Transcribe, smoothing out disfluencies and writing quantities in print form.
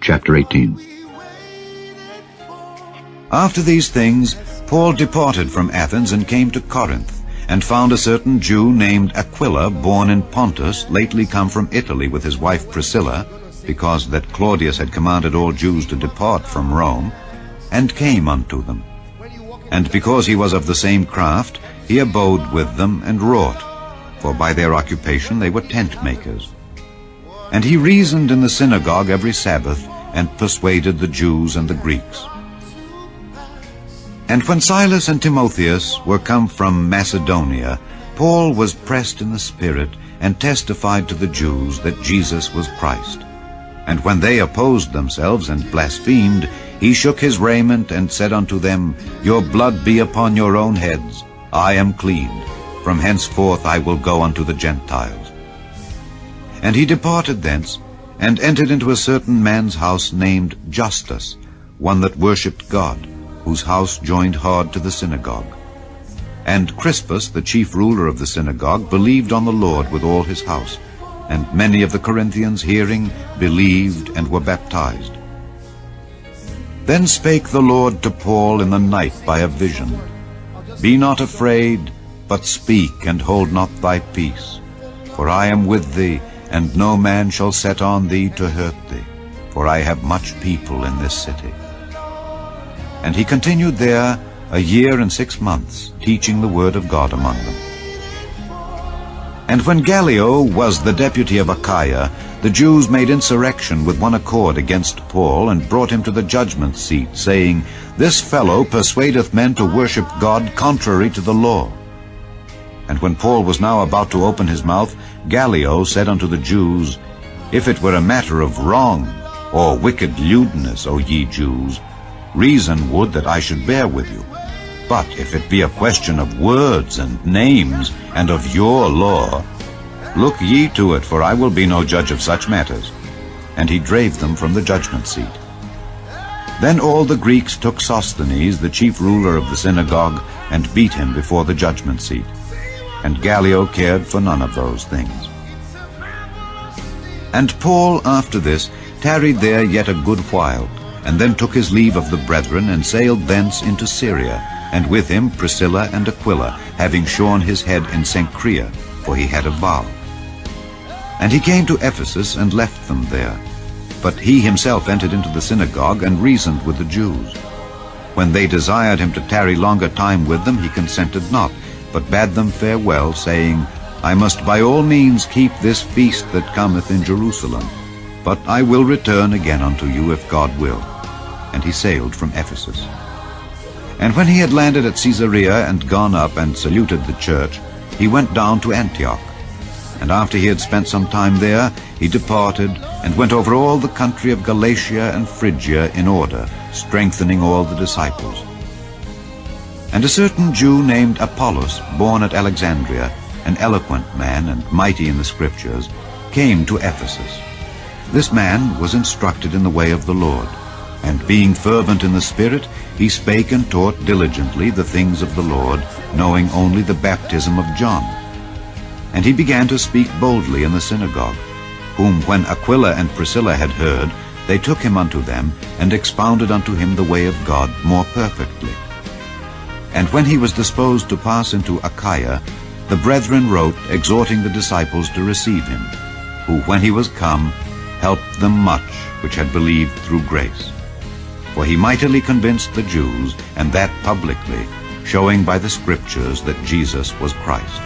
chapter 18. After these things, Paul departed from Athens and came to Corinth, and found a certain Jew named Aquila, born in Pontus, lately come from Italy with his wife Priscilla, because that Claudius had commanded all Jews to depart from Rome, and came unto them. And because he was of the same craft, he abode with them and wrought, for by their occupation they were tent makers. And he reasoned in the synagogue every Sabbath, and persuaded the Jews and the Greeks. And when Silas and Timotheus were come from Macedonia, Paul was pressed in the Spirit, and testified to the Jews that Jesus was Christ. And when they opposed themselves and blasphemed, he shook his raiment, and said unto them, Your blood be upon your own heads. I am clean. From henceforth I will go unto the Gentiles. And he departed thence, and entered into a certain man's house named Justus, one that worshipped God, whose house joined hard to the synagogue. And Crispus, the chief ruler of the synagogue, believed on the Lord with all his house. And many of the Corinthians, hearing, believed and were baptized. Then spake the Lord to Paul in the night by a vision, Be not afraid, but speak, and hold not thy peace. For I am with thee, and no man shall set on thee to hurt thee, for I have much people in this city. And he continued there 1 year and 6 months, teaching the word of God among them. And when Gallio was the deputy of Achaia, the Jews made insurrection with one accord against Paul, and brought him to the judgment seat, saying, This fellow persuadeth men to worship God contrary to the law. And when Paul was now about to open his mouth, Gallio said unto the Jews, If it were a matter of wrong, or wicked lewdness, O ye Jews, reason would that I should bear with you. But if it be a question of words and names, and of your law, look ye to it, for I will be no judge of such matters. And he drave them from the judgment seat. Then all the Greeks took Sosthenes, the chief ruler of the synagogue, and beat him before the judgment seat. And Gallio cared for none of those things. And Paul after this tarried there yet a good while, and then took his leave of the brethren, and sailed thence into Syria, and with him Priscilla and Aquila, having shorn his head in Cenchrea, for he had a vow. And he came to Ephesus, and left them there. But he himself entered into the synagogue, and reasoned with the Jews. When they desired him to tarry longer time with them, he consented not, but bade them farewell, saying, I must by all means keep this feast that cometh in Jerusalem, but I will return again unto you, if God will. And he sailed from Ephesus. And when he had landed at Caesarea, and gone up and saluted the church, he went down to Antioch. And after he had spent some time there, he departed, and went over all the country of Galatia and Phrygia in order, strengthening all the disciples. And a certain Jew named Apollos, born at Alexandria, an eloquent man and mighty in the Scriptures, came to Ephesus. This man was instructed in the way of the Lord, and being fervent in the Spirit, he spake and taught diligently the things of the Lord, knowing only the baptism of John. And he began to speak boldly in the synagogue, whom when Aquila and Priscilla had heard, they took him unto them, and expounded unto him the way of God more perfectly. And when he was disposed to pass into Achaia, the brethren wrote, exhorting the disciples to receive him, who, when he was come, helped them much which had believed through grace. For he mightily convinced the Jews, and that publicly, showing by the Scriptures that Jesus was Christ.